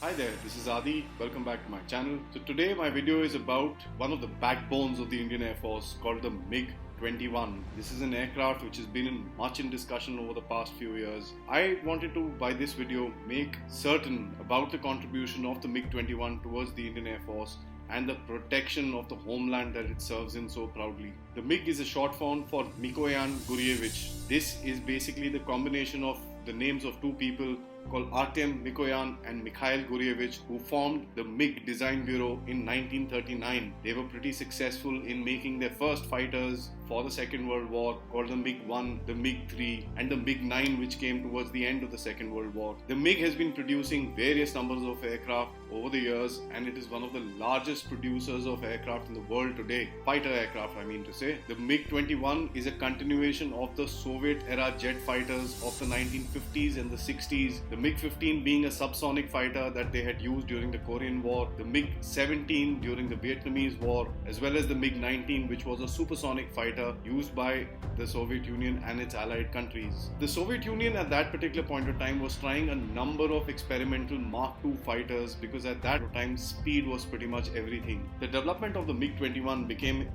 Hi there, this is Adi. Welcome back to my channel. So today my video is about one of the backbones of the Indian Air Force called the MiG-21. This is an aircraft which has been much in discussion over the past few years. I wanted to, by this video, make certain about the contribution of the MiG-21 towards the Indian Air Force and the protection of the homeland that it serves in so proudly. The MiG is a short form for Mikoyan Gurevich. This is basically the combination of the names of two people called Artem Mikoyan and Mikhail Gurevich, who formed the MiG Design Bureau in 1939. They were pretty successful in making their first fighters for the Second World War, called the MiG-1, the MiG-3 and the MiG-9, which came towards the end of the Second World War. The MiG has been producing various numbers of aircraft over the years, and it is one of the largest producers of aircraft in the world today. Fighter aircraft, I mean to say. The MiG-21 is a continuation of the Soviet-era jet fighters of the 1950s and the 60s. The MiG-15 being a subsonic fighter that they had used during the Korean War, the MiG-17 during the Vietnamese War, as well as the MiG-19, which was a supersonic fighter used by the Soviet Union and its allied countries. The Soviet Union at that particular point of time was trying a number of experimental Mark II fighters because at that time speed was pretty much everything. The development of the MiG-21 became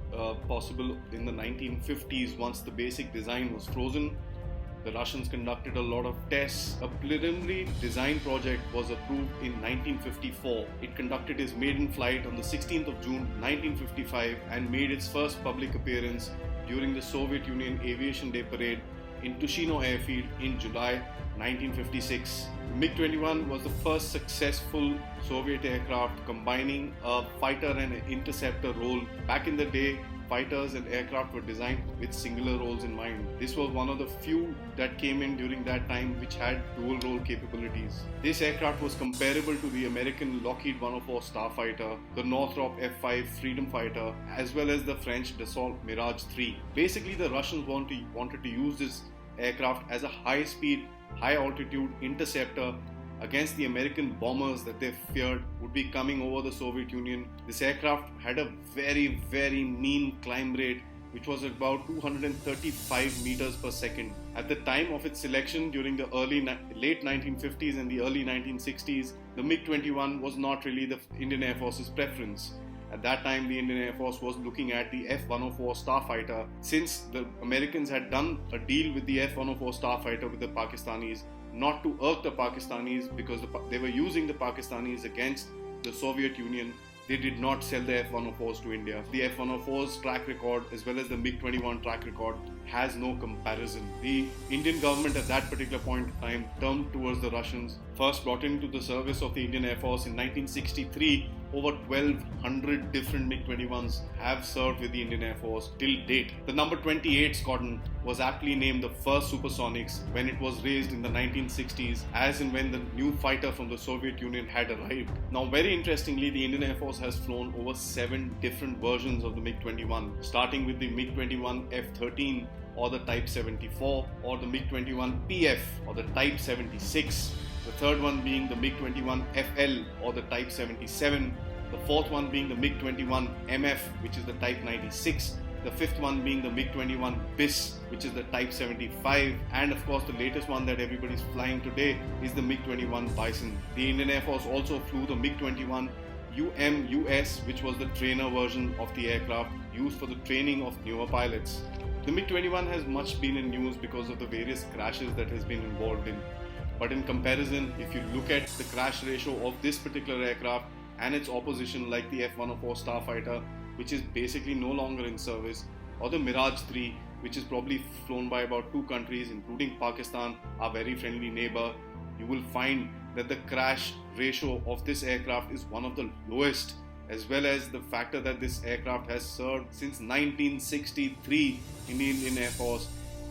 possible in the 1950s once the basic design was frozen. The Russians conducted a lot of tests. A preliminary design project was approved in 1954. It conducted its maiden flight on the 16th of June 1955 and made its first public appearance during the Soviet Union Aviation Day Parade in Tushino Airfield in July 1956. The MiG-21 was the first successful Soviet aircraft combining a fighter and an interceptor role. Back in the day, fighters and aircraft were designed with singular roles in mind. This was one of the few that came in during that time which had dual role capabilities. This aircraft was comparable to the American Lockheed 104 Starfighter, the Northrop F-5 Freedom Fighter, as well as the French Dassault Mirage 3. Basically, the Russians wanted to use this aircraft as a high-speed, high-altitude interceptor against the American bombers that they feared would be coming over the Soviet Union. This aircraft had a very mean climb rate, which was about 235 meters per second. At the time of its selection during the late 1950s and the early 1960s, the MiG-21 was not really the Indian Air Force's preference. At that time, the Indian Air Force was looking at the F-104 Starfighter. Since the Americans had done a deal with the F-104 Starfighter with the Pakistanis, not to irk the Pakistanis because they were using the Pakistanis against the Soviet Union, they did not sell the F-104s to India. The F-104's track record as well as the MiG-21 track record has no comparison. The Indian government at that particular point in time turned towards the Russians, first brought into the service of the Indian Air Force in 1963. Over 1,200 different MiG-21s have served with the Indian Air Force till date. The number 28 squadron was aptly named the first supersonics when it was raised in the 1960s, as and when the new fighter from the Soviet Union had arrived. Now, very interestingly, the Indian Air Force has flown over 7 different versions of the MiG-21, starting with the MiG-21 F-13 or the Type 74 or the MiG-21 PF or the Type 76. The third one being the MiG-21 FL or the Type 77, the fourth one being the MiG-21 MF, which is the Type 96, the fifth one being the MiG-21 BIS, which is the Type 75, and of course the latest one that everybody's flying today is the MiG-21 Bison. The Indian Air Force also flew the MiG-21 UMUS, which was the trainer version of the aircraft used for the training of newer pilots. The MiG-21 has much been in news because of the various crashes that has been involved in. But in comparison, if you look at the crash ratio of this particular aircraft and its opposition like the F-104 Starfighter, which is basically no longer in service, or the Mirage 3, which is probably flown by about 2 countries, including Pakistan, our very friendly neighbor, you will find that the crash ratio of this aircraft is one of the lowest, as well as the factor that this aircraft has served since 1963 in the Indian Air Force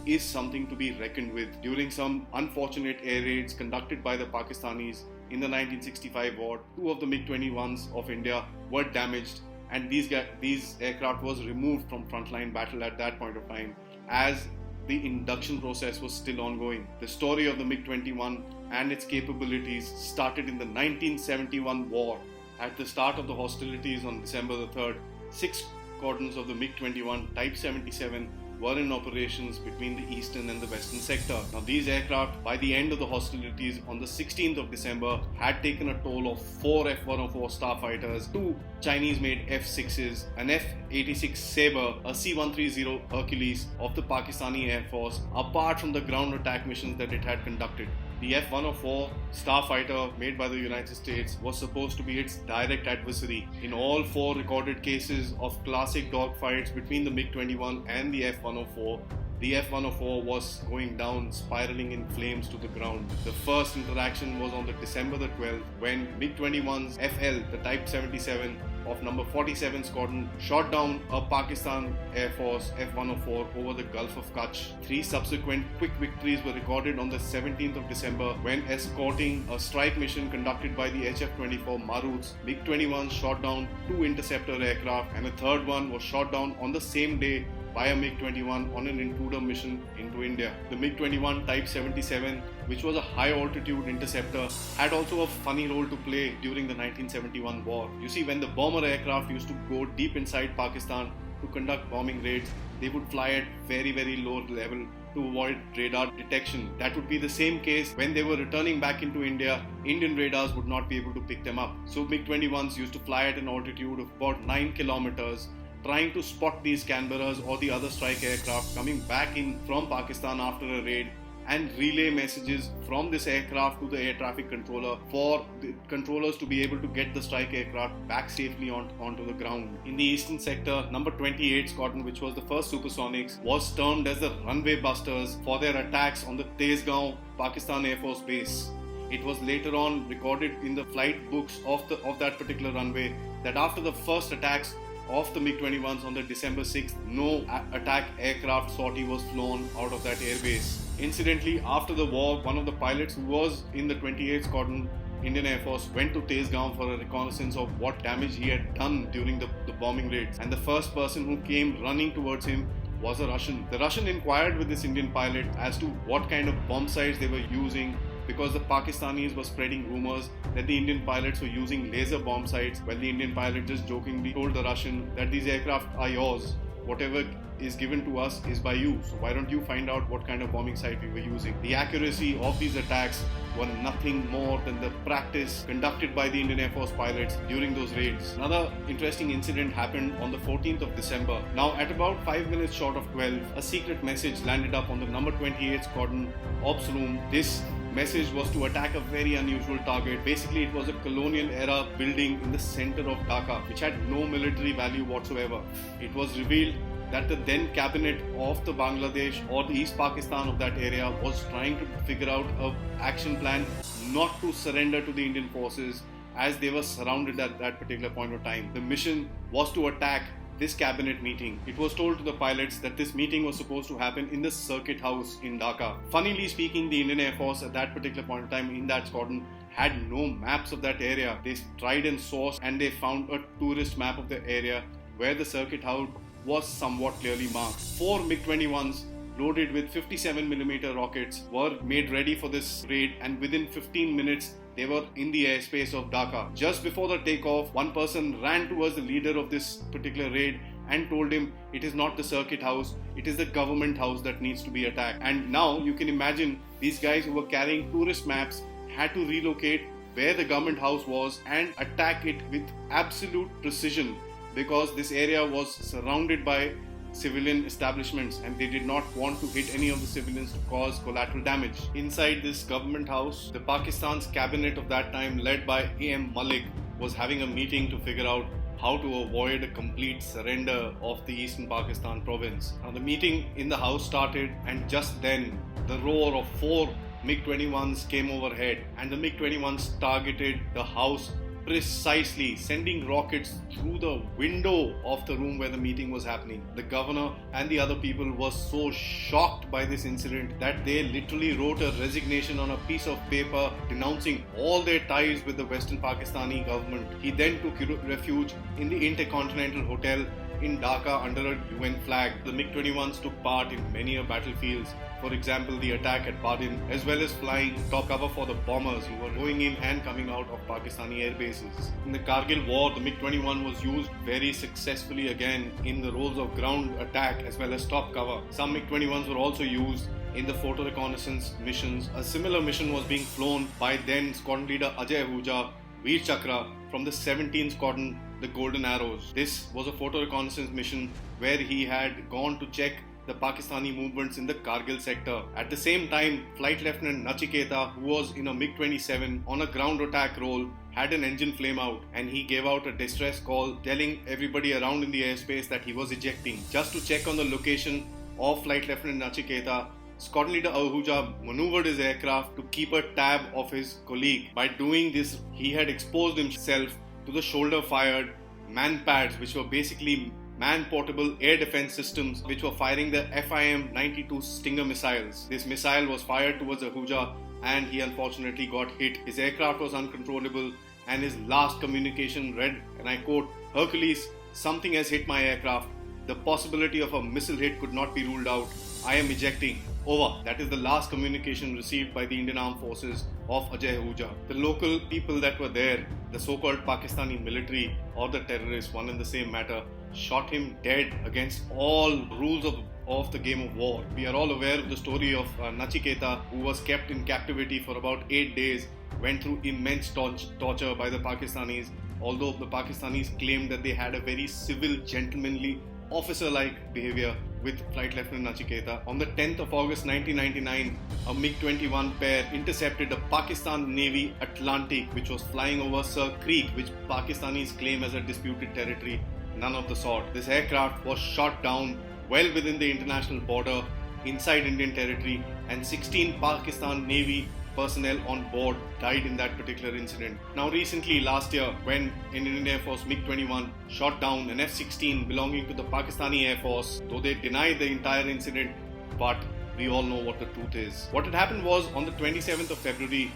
is something to be reckoned with. During some unfortunate air raids conducted by the Pakistanis in the 1965 war, 2 of the MiG-21s of India were damaged, and these aircraft was removed from frontline battle at that point of time as the induction process was still ongoing. The story of the MiG-21 and its capabilities started in the 1971 war. At the start of the hostilities on December the 3rd, 6 squadrons of the MiG-21 Type 77 were in operations between the eastern and the western sector. Now, these aircraft, by the end of the hostilities on the 16th of December, had taken a toll of 4 F-104 starfighters, 2 Chinese-made F-6s, an F-86 Sabre, a C-130 Hercules of the Pakistani Air Force, apart from the ground attack missions that it had conducted. The F-104 starfighter made by the United States was supposed to be its direct adversary. In all 4 recorded cases of classic dogfights between the MiG-21 and the F-104, the F-104 was going down, spiraling in flames to the ground. The first interaction was on the December the 12th when MiG-21's FL, the Type 77 of number 47 Squadron, shot down a Pakistan Air Force F-104 over the Gulf of Kutch. 3 subsequent quick victories were recorded on the 17th of December when, escorting a strike mission conducted by the HF-24 Maruts, MiG-21 shot down 2 interceptor aircraft, and a third one was shot down on the same day by a MiG-21 on an intruder mission into India. The MiG-21 Type 77, which was a high-altitude interceptor, had also a funny role to play during the 1971 war. You see, when the bomber aircraft used to go deep inside Pakistan to conduct bombing raids, they would fly at very, very low level to avoid radar detection. That would be the same case when they were returning back into India. Indian radars would not be able to pick them up. So MiG-21s used to fly at an altitude of about 9 kilometers, trying to spot these Canberras or the other strike aircraft coming back in from Pakistan after a raid, and relay messages from this aircraft to the air traffic controller for the controllers to be able to get the strike aircraft back safely onto the ground. In the eastern sector, number 28 Squadron, which was the first supersonics, was termed as the runway busters for their attacks on the Tezgaon Pakistan Air Force base. It was later on recorded in the flight books of that particular runway that after the first attacks of the MiG-21s on the December 6th, no attack aircraft sortie was flown out of that airbase. Incidentally, after the war, one of the pilots who was in the 28th Squadron Indian Air Force went to Tezgaon for a reconnaissance of what damage he had done during the bombing raids, and the first person who came running towards him was a Russian. The Russian inquired with this Indian pilot as to what kind of bomb sites they were using, because the Pakistanis were spreading rumors that the Indian pilots were using laser bomb sites, while the Indian pilot just jokingly told the Russian that these aircraft are yours. Whatever is given to us is by you, so why don't you find out what kind of bombing site we were using? The accuracy of these attacks were nothing more than the practice conducted by the Indian Air Force pilots during those raids. Another interesting incident happened on the 14th of December. Now, at about 5 minutes short of 12, a secret message landed up on the number 28 Squadron Ops room. This message was to attack a very unusual target. Basically, it was a colonial era building in the center of Dhaka, which had no military value whatsoever. It was revealed that the then cabinet of the Bangladesh or the East Pakistan of that area was trying to figure out an action plan not to surrender to the Indian forces, as they were surrounded at that particular point of time. The mission was to attack this cabinet meeting. It was told to the pilots that this meeting was supposed to happen in the circuit house in Dhaka. Funnily speaking, the Indian Air Force at that particular point in time in that squadron had no maps of that area. They tried and sourced, and they found a tourist map of the area where the circuit house was somewhat clearly marked. 4 MiG-21s loaded with 57mm rockets were made ready for this raid, and within 15 minutes they were in the airspace of Dhaka. Just before the takeoff, one person ran towards the leader of this particular raid and told him it is not the circuit house, it is the government house that needs to be attacked. And now you can imagine these guys who were carrying tourist maps had to relocate where the government house was and attack it with absolute precision, because this area was surrounded by civilian establishments and they did not want to hit any of the civilians to cause collateral damage. Inside this government house, the Pakistan's cabinet of that time, led by A.M. Malik, was having a meeting to figure out how to avoid a complete surrender of the eastern Pakistan province. Now the meeting in the house started, and just then the roar of 4 MiG-21s came overhead, and the MiG-21s targeted the house precisely, sending rockets through the window of the room where the meeting was happening. The governor and the other people were so shocked by this incident that they literally wrote a resignation on a piece of paper denouncing all their ties with the Western Pakistani government. He then took refuge in the Intercontinental Hotel in Dhaka under a UN flag. The MiG-21s took part in many battlefields For example, the attack at Badin, as well as flying top cover for the bombers who were going in and coming out of Pakistani air bases. In the Kargil war, the MiG-21 was used very successfully again in the roles of ground attack as well as top cover. Some MiG-21s were also used in the photo reconnaissance missions. A similar mission was being flown by then Squadron Leader Ajay Ahuja, Veer Chakra, from the 17th Squadron, the Golden Arrows. This was a photo reconnaissance mission where he had gone to check the Pakistani movements in the Kargil sector. At the same time, Flight Lieutenant Nachiketa, who was in a MiG-27 on a ground attack role, had an engine flame out, and he gave out a distress call telling everybody around in the airspace that he was ejecting. Just to check on the location of Flight Lieutenant Nachiketa, Squadron Leader Ahuja maneuvered his aircraft to keep a tab of his colleague. By doing this, he had exposed himself to the shoulder-fired man pads, which were basically man-portable air defense systems which were firing the FIM-92 Stinger missiles. This missile was fired towards Ahuja and he unfortunately got hit. His aircraft was uncontrollable and his last communication read, and I quote, "Hercules, something has hit my aircraft. The possibility of a missile hit could not be ruled out. I am ejecting. Over." That is the last communication received by the Indian Armed Forces of Ajay Ahuja. The local people that were there, the so-called Pakistani military or the terrorists, one and the same matter, shot him dead against all rules of the game of war. We are all aware of the story of Nachiketa, who was kept in captivity for about 8 days, went through immense torture by the Pakistanis, although the Pakistanis claimed that they had a very civil, gentlemanly, officer-like behavior with Flight Lieutenant Nachiketa. On the 10th of August 1999, a MiG-21 pair intercepted a Pakistan Navy Atlantic which was flying over Sir Creek, which Pakistanis claim as a disputed territory. None of the sort. This aircraft was shot down well within the international border inside Indian territory, and 16 Pakistan Navy personnel on board died in that particular incident. Now recently, last year, when Indian Air Force MiG-21 shot down an F-16 belonging to the Pakistani Air Force, though they denied the entire incident, but we all know what the truth is. What had happened was, on the 27th of February,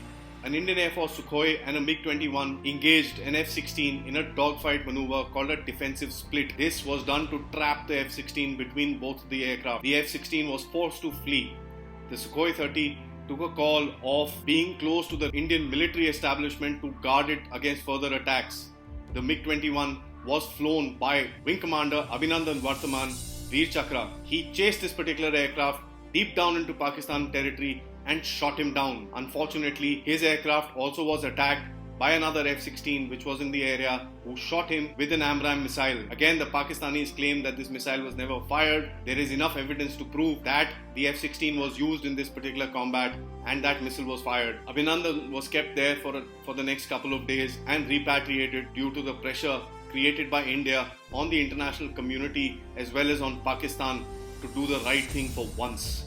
an Indian Air Force Sukhoi and a MiG-21 engaged an F-16 in a dogfight maneuver called a defensive split. This was done to trap the F-16 between both the aircraft. The F-16 was forced to flee. The Sukhoi 30 took a call of being close to the Indian military establishment to guard it against further attacks. The MiG-21 was flown by Wing Commander Abhinandan Varthaman, Veer Chakra. He chased this particular aircraft deep down into Pakistan territory and shot him down. Unfortunately, his aircraft also was attacked by another F-16 which was in the area, who shot him with an AMRAAM missile. Again, the Pakistanis claim that this missile was never fired. There is enough evidence to prove that the F-16 was used in this particular combat and that missile was fired. Abhinandan was kept there for the next couple of days and repatriated due to the pressure created by India on the international community as well as on Pakistan to do the right thing for once.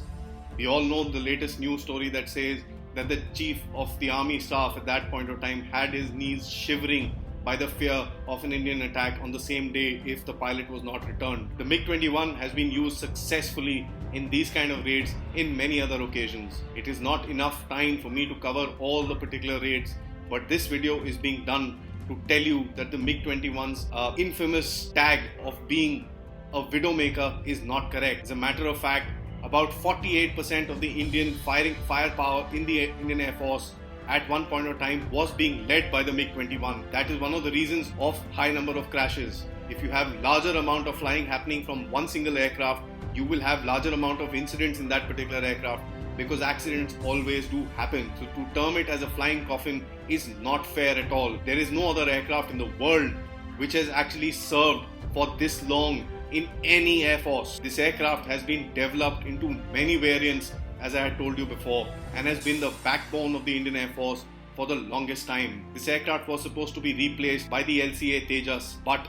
We all know the latest news story that says that the chief of the army staff at that point of time had his knees shivering by the fear of an Indian attack on the same day if the pilot was not returned. The MiG-21 has been used successfully in these kind of raids in many other occasions. It is not enough time for me to cover all the particular raids, but this video is being done to tell you that the MiG-21's infamous tag of being a widowmaker is not correct. As a matter of fact, about 48% of the Indian firepower in the Indian Air Force at one point of time was being led by the MiG-21. That is one of the reasons of high number of crashes. If you have larger amount of flying happening from one single aircraft, you will have larger amount of incidents in that particular aircraft, because accidents always do happen. So to term it as a flying coffin is not fair at all. There is no other aircraft in the world which has actually served for this long in any air force. This aircraft has been developed into many variants, as I had told you before, and has been the backbone of the Indian Air Force for the longest time. This aircraft was supposed to be replaced by the LCA Tejas, but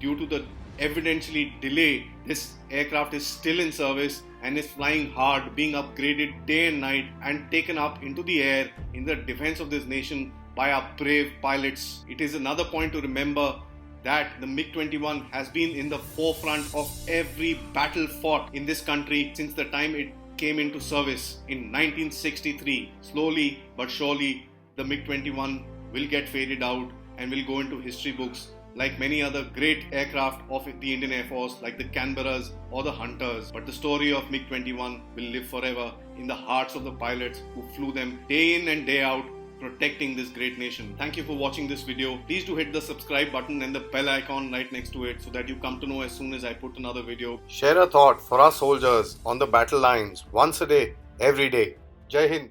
due to the evidentially delay, this aircraft is still in service and is flying hard, being upgraded day and night and taken up into the air in the defense of this nation by our brave pilots. It is another point to remember that the MiG-21 has been in the forefront of every battle fought in this country since the time it came into service in 1963. Slowly but surely, the MiG-21 will get faded out and will go into history books like many other great aircraft of the Indian Air Force, like the Canberras or the Hunters. But the story of MiG-21 will live forever in the hearts of the pilots who flew them day in and day out, protecting this great nation. Thank you for watching this video. Please do hit the subscribe button and the bell icon right next to it so that you come to know as soon as I put another video. Share a thought for our soldiers on the battle lines once a day, every day. Jai Hind.